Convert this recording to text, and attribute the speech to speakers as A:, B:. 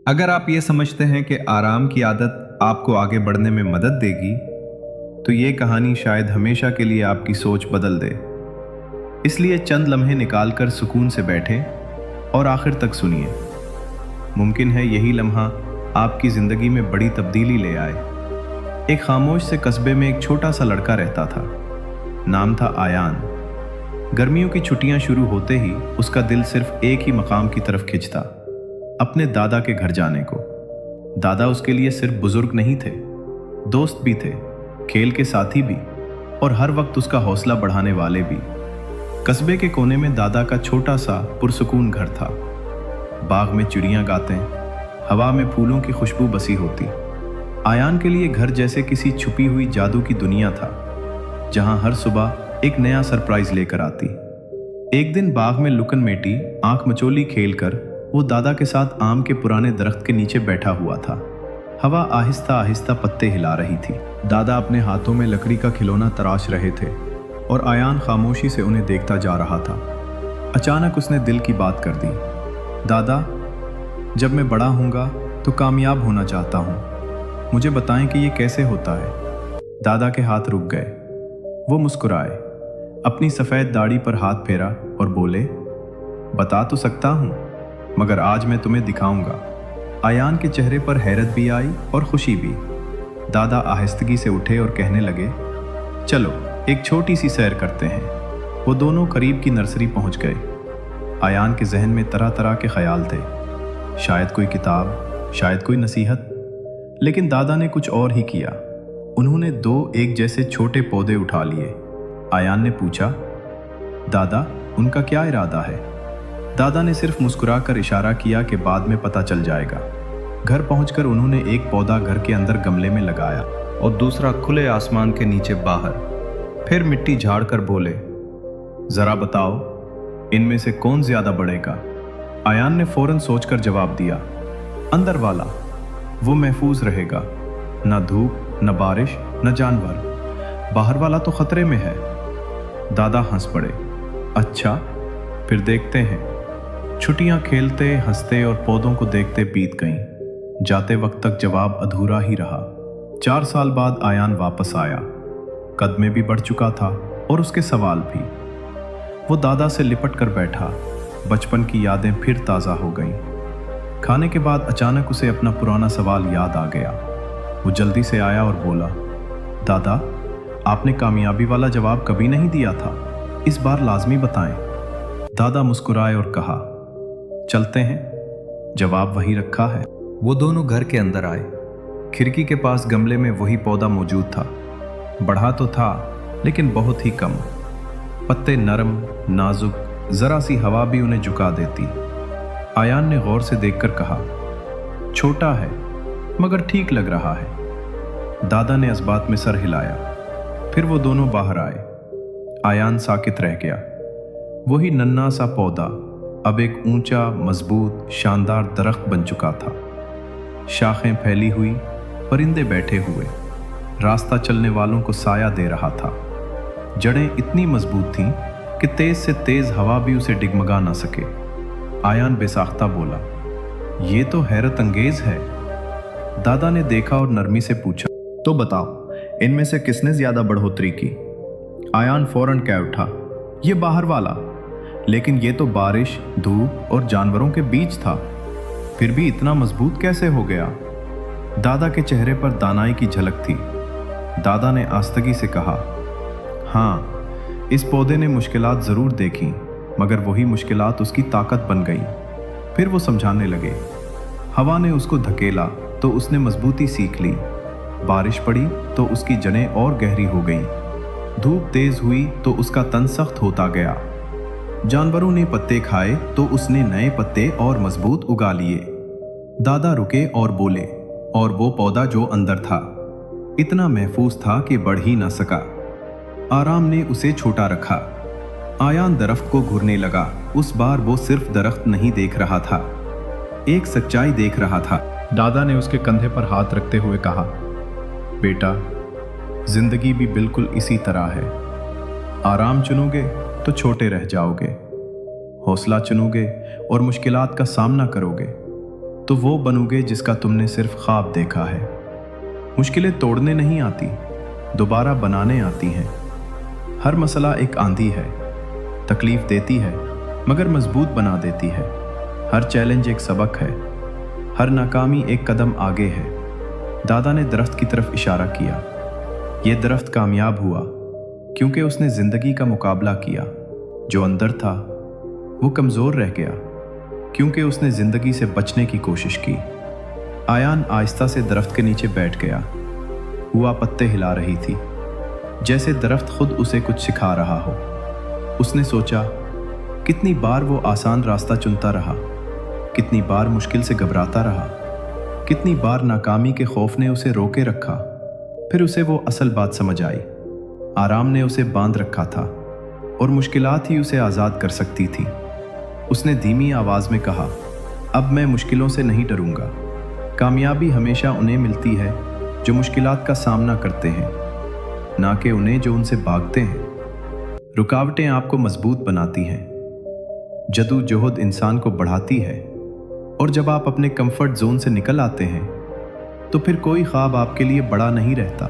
A: अगर आप ये समझते हैं कि आराम की आदत आपको आगे बढ़ने में मदद देगी, तो ये कहानी शायद हमेशा के लिए आपकी सोच बदल दे। इसलिए चंद लम्हे निकालकर सुकून से बैठें और आखिर तक सुनिए। मुमकिन है यही लम्हा आपकी ज़िंदगी में बड़ी तब्दीली ले आए। एक खामोश से कस्बे में एक छोटा सा लड़का रहता था। नाम था आयान। गर्मियों की छुट्टियां शुरू होते ही उसका दिल सिर्फ एक ही मकाम की तरफ खिंचता, अपने दादा के घर जाने को। दादा उसके लिए सिर्फ बुजुर्ग नहीं थे, दोस्त भी थे, खेल के साथी भी, और हर वक्त उसका हौसला बढ़ाने वाले भी। कस्बे के कोने में दादा का छोटा सा पुरसुकून घर था। बाग में चिड़ियां गाते, हवा में फूलों की खुशबू बसी होती। आयान के लिए घर जैसे किसी छुपी हुई जादू की दुनिया था, जहां हर सुबह एक नया सरप्राइज लेकर आती। एक दिन बाग में लुकन मेटी आंख मचोली खेलकर वो दादा के साथ आम के पुराने दरख्त के नीचे बैठा हुआ था। हवा आहिस्ता आहिस्ता पत्ते हिला रही थी। दादा अपने हाथों में लकड़ी का खिलौना तराश रहे थे और आयान खामोशी से उन्हें देखता जा रहा था। अचानक उसने दिल की बात कर दी। दादा, जब मैं बड़ा होऊंगा तो कामयाब होना चाहता हूँ। मुझे बताएं कि ये कैसे होता है। दादा के हाथ रुक गए। वो मुस्कुराए, अपनी सफ़ेद दाढ़ी पर हाथ फेरा और बोले, बता तो सकता हूँ, मगर आज मैं तुम्हें दिखाऊंगा। आयान के चेहरे पर हैरत भी आई और खुशी भी। दादा आहिस्तगी से उठे और कहने लगे, चलो एक छोटी सी सैर करते हैं। वो दोनों करीब की नर्सरी पहुंच गए। आयान के जहन में तरह तरह के ख्याल थे, शायद कोई किताब, शायद कोई नसीहत। लेकिन दादा ने कुछ और ही किया। उन्होंने दो एक जैसे छोटे पौधे उठा लिए। आयान ने पूछा, दादा, उनका क्या इरादा है? दादा ने सिर्फ मुस्कुराकर इशारा किया कि बाद में पता चल जाएगा। घर पहुंचकर उन्होंने एक पौधा घर के अंदर गमले में लगाया और दूसरा खुले आसमान के नीचे बाहर। फिर मिट्टी झाड़कर बोले, जरा बताओ, इनमें से कौन ज्यादा बढ़ेगा? आयान ने फौरन सोचकर जवाब दिया, अंदर वाला। वो महफूज रहेगा, न धूप, न बारिश, न जानवर। बाहर वाला तो खतरे में है। दादा हंस पड़े। अच्छा, फिर देखते हैं। छुट्टियां खेलते, हंसते और पौधों को देखते बीत गईं। जाते वक्त तक जवाब अधूरा ही रहा। 4 साल बाद आयान वापस आया। कद में भी बढ़ चुका था और उसके सवाल भी। वो दादा से लिपट कर बैठा। बचपन की यादें फिर ताज़ा हो गईं। खाने के बाद अचानक उसे अपना पुराना सवाल याद आ गया। वो जल्दी से आया और बोला, दादा, आपने कामयाबी वाला जवाब कभी नहीं दिया था। इस बार लाजमी बताएं। दादा मुस्कुराए और कहा, चलते हैं, जवाब वही रखा है। वो दोनों घर के अंदर आए। खिड़की के पास गमले में वही पौधा मौजूद था। बढ़ा तो था, लेकिन बहुत ही कम। पत्ते नरम, नाजुक, जरा सी हवा भी उन्हें झुका देती। आयान ने गौर से देखकर कहा, छोटा है मगर ठीक लग रहा है। दादा ने इस बात में सर हिलाया। फिर वो दोनों बाहर आए। आयान साकित रह गया। वही नन्हा सा पौधा अब एक ऊंचा, मजबूत, शानदार दरख्त बन चुका था। शाखें फैली हुई, परिंदे बैठे हुए, रास्ता चलने वालों को साया दे रहा था। जड़ें इतनी मजबूत थीं कि तेज से तेज हवा भी उसे डिगमगा ना सके। आयान बेसाख्ता बोला, ये तो हैरत अंगेज है। दादा ने देखा और नरमी से पूछा, तो बताओ, इनमें से किसने ज्यादा बढ़ोतरी की? आयान फौरन कह उठा, ये बाहर वाला। लेकिन ये तो बारिश, धूप और जानवरों के बीच था, फिर भी इतना मजबूत कैसे हो गया? दादा के चेहरे पर दानाई की झलक थी। दादा ने आस्तगी से कहा, हाँ, इस पौधे ने मुश्किलात जरूर देखी, मगर वही मुश्किलात उसकी ताकत बन गई। फिर वो समझाने लगे, हवा ने उसको धकेला तो उसने मजबूती सीख ली। बारिश पड़ी तो उसकी जड़ें और गहरी हो गईं। धूप तेज हुई तो उसका तन सख्त होता गया। जानवरों ने पत्ते खाए तो उसने नए पत्ते और मजबूत उगा लिए। दादा रुके और बोले, और वो पौधा जो अंदर था, इतना महफूज था कि बढ़ ही ना सका। आराम ने उसे छोटा रखा। आयान दरख्त को घूरने लगा। उस बार वो सिर्फ दरख्त नहीं देख रहा था, एक सच्चाई देख रहा था। दादा ने उसके कंधे पर हाथ रखते हुए कहा, बेटा, जिंदगी भी बिल्कुल इसी तरह है। आराम चुनोगे तो छोटे रह जाओगे, हौसला चुनोगे और मुश्किलात का सामना करोगे तो वो बनोगे जिसका तुमने सिर्फ ख्वाब देखा है। मुश्किलें तोड़ने नहीं आती, दोबारा बनाने आती हैं। हर मसला एक आंधी है, तकलीफ देती है मगर मजबूत बना देती है। हर चैलेंज एक सबक है, हर नाकामी एक कदम आगे है। दादा ने दरख्त की तरफ इशारा किया। यह दरख्त कामयाब हुआ क्योंकि उसने जिंदगी का मुकाबला किया। जो अंदर था वो कमज़ोर रह गया क्योंकि उसने जिंदगी से बचने की कोशिश की। आयान आहिस्ता से दरख्त के नीचे बैठ गया। हुआ पत्ते हिला रही थी, जैसे दरख्त खुद उसे कुछ सिखा रहा हो। उसने सोचा, कितनी बार वो आसान रास्ता चुनता रहा, कितनी बार मुश्किल से घबराता रहा, कितनी बार नाकामी के खौफ ने उसे रोके रखा। फिर उसे वो असल बात समझ आई। आराम ने उसे बांध रखा था और मुश्किलात ही उसे आज़ाद कर सकती थी। उसने धीमी आवाज़ में कहा, अब मैं मुश्किलों से नहीं डरूंगा। कामयाबी हमेशा उन्हें मिलती है जो मुश्किलात का सामना करते हैं, ना कि उन्हें जो उनसे भागते हैं। रुकावटें आपको मजबूत बनाती हैं, जदोजहद इंसान को बढ़ाती है, और जब आप अपने कंफर्ट जोन से निकल आते हैं तो फिर कोई ख्वाब आपके लिए बड़ा नहीं रहता।